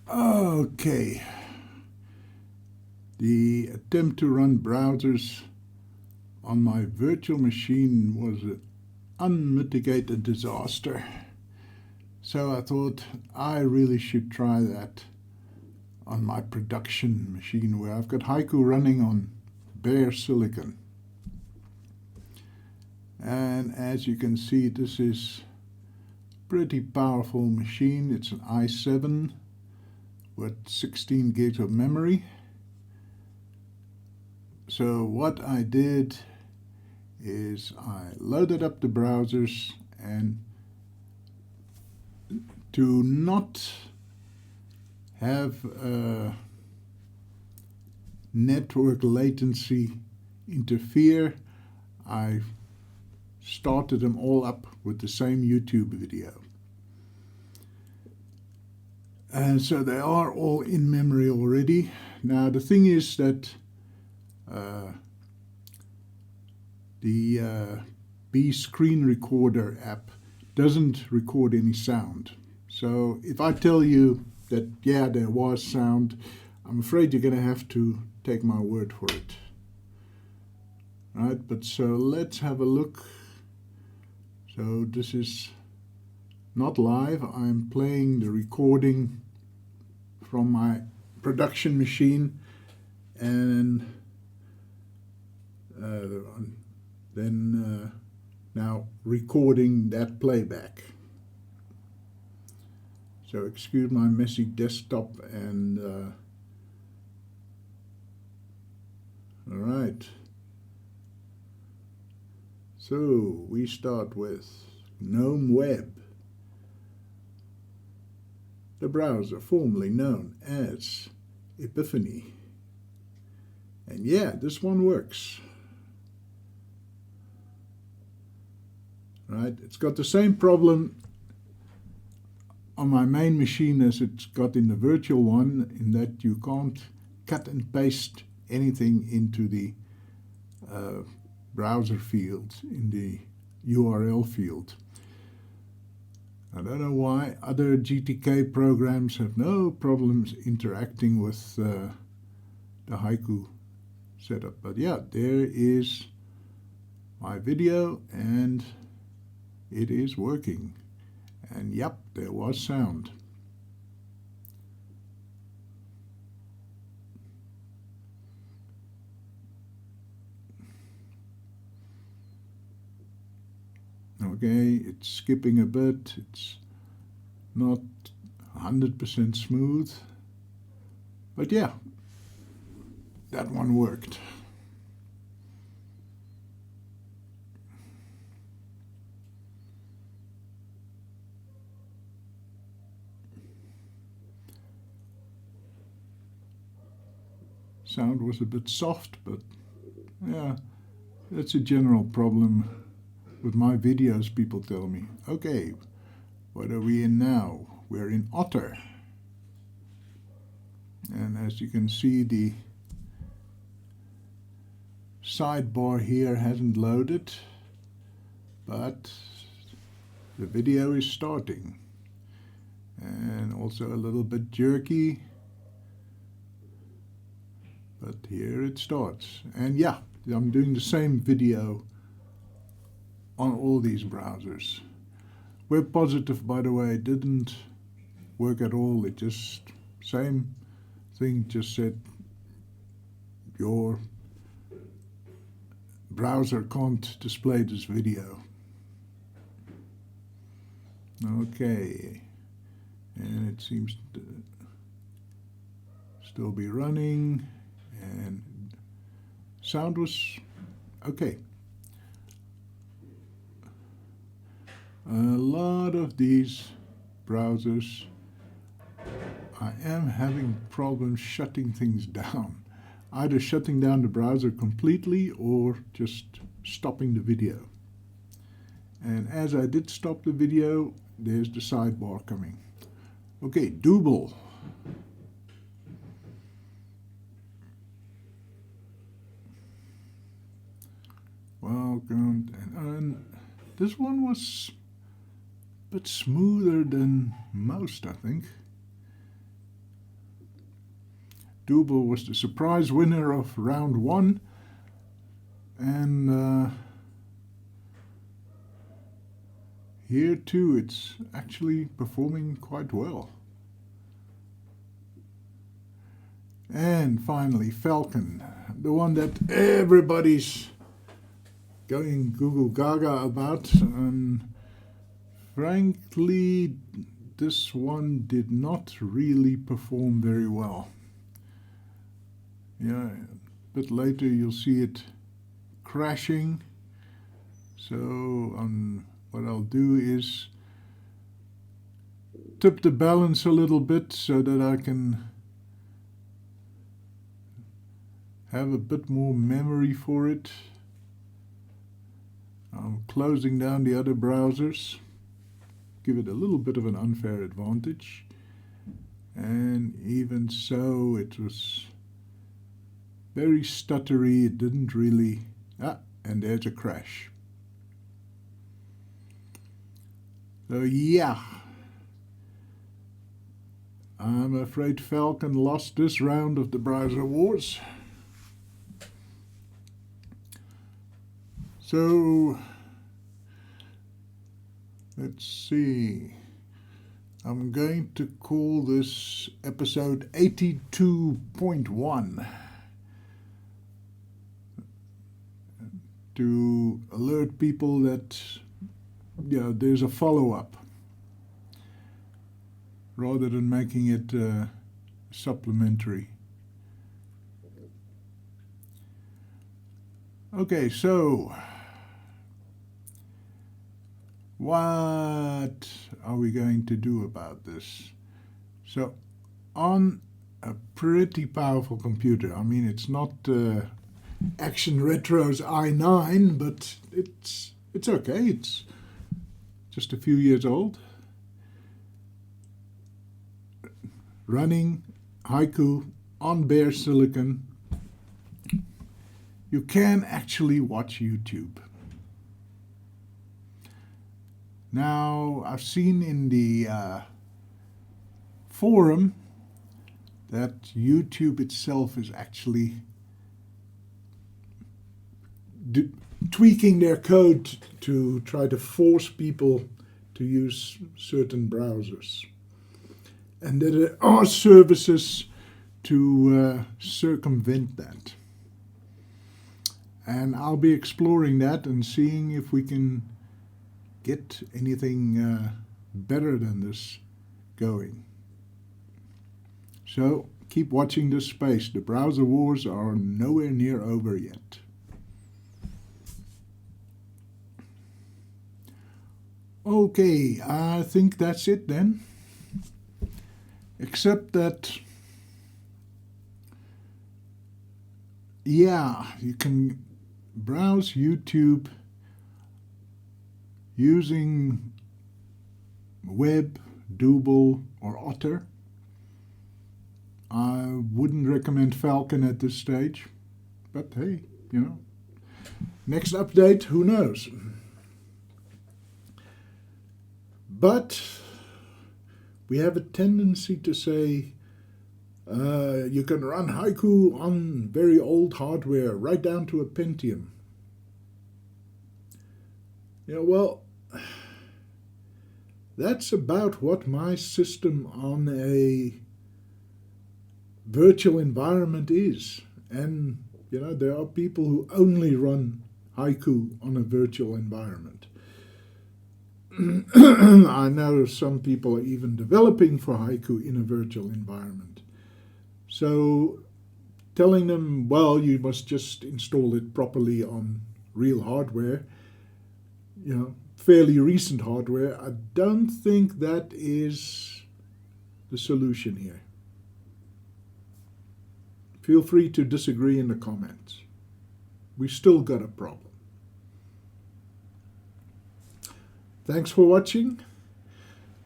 Okay, the attempt to run browsers on my virtual machine was an unmitigated disaster. So I thought I really should try that on my production machine where I've got Haiku running on bare silicon. And as you can see, this is a pretty powerful machine. It's an i7 with 16 gigs of memory. So what I did is I loaded up the browsers, and to not have network latency interfere, I started them all up with the same YouTube video. And so they are all in memory already. Now the thing is that the B screen recorder app doesn't record any sound. So if I tell you that, yeah, there was sound, I'm afraid you're going to have to take my word for it. Right, but so let's have a look. So this is not live. I'm playing the recording from my production machine, and then now recording that playback. So excuse my messy desktop, and all right. So we start with GNOME Web, the browser formerly known as Epiphany. And yeah, this one works. Right, it's got the same problem on my main machine as it's got in the virtual one, in that you can't cut and paste anything into the browser field, in the URL field. I don't know why other GTK programs have no problems interacting with the Haiku setup. But yeah, there is my video, and it is working. And yep, there was sound. Okay, it's skipping a bit. It's not 100% smooth. But yeah, that one worked. Sound was a bit soft, but yeah, that's a general problem with my videos, people tell me. Okay, what are we in now? We're in Otter. And as you can see, the sidebar here hasn't loaded, but the video is starting. And also a little bit jerky, but here it starts. And yeah, I'm doing the same video on all these browsers. Web Positive, by the way, didn't work at all. It just, same thing, just said your browser can't display this video. Okay, and it seems to still be running, and sound was okay. A lot of these browsers, I am having problems shutting things down. Either shutting down the browser completely or just stopping the video. And as I did stop the video, there's the sidebar coming. Okay, Double. Welcome. And this one was a bit smoother than most, I think. Double was the surprise winner of round 1, and here too it's actually performing quite well. And finally Falcon, the one that everybody's going Google Gaga about, and frankly this one did not really perform very well. Yeah, a bit later you'll see it crashing. So what I'll do is tip the balance a little bit so that I can have a bit more memory for it. I'm closing down the other browsers, give it a little bit of an unfair advantage, and even so it was very stuttery. It didn't really, and there's a crash. So yeah, I'm afraid Falcon lost this round of the browser wars. So let's see, I'm going to call this episode 82.1 to alert people that there's a follow-up, rather than making it supplementary. Okay, so what are we going to do about this? So on a pretty powerful computer, I mean it's not Action Retro's i9, but it's okay, it's just a few years old, running Haiku on bare silicon. You can actually watch YouTube. Now, I've seen in the forum that YouTube itself is actually tweaking their code to try to force people to use certain browsers. And there are services to circumvent that. And I'll be exploring that and seeing if we can get anything better than this going. So keep watching this space. The browser wars are nowhere near over yet. Okay, I think that's it then. Except that, you can browse YouTube using Web, Double, or Otter. I wouldn't recommend Falcon at this stage, but hey, next update, who knows? But we have a tendency to say you can run Haiku on very old hardware, right down to a Pentium. Well, that's about what my system on a virtual environment is. And, there are people who only run Haiku on a virtual environment. I know some people are even developing for Haiku in a virtual environment. So telling them, well, you must just install it properly on real hardware, fairly recent hardware, I don't think that is the solution here. Feel free to disagree in the comments. We still got a problem. Thanks for watching.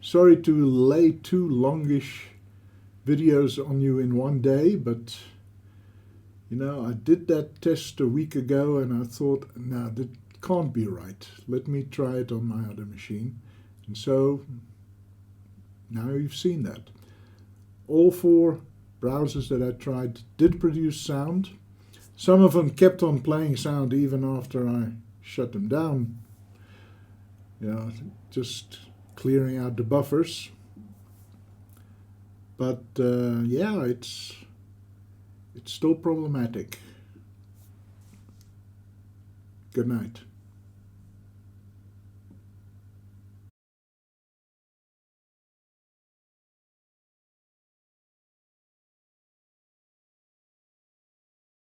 Sorry to lay 2 longish videos on you in one day, but I did that test a week ago and I thought, no, that can't be right. Let me try it on my other machine. And so now you've seen that. All for browsers that I tried did produce sound. Some of them kept on playing sound even after I shut them down. Just clearing out the buffers. But yeah, it's still problematic. Good night.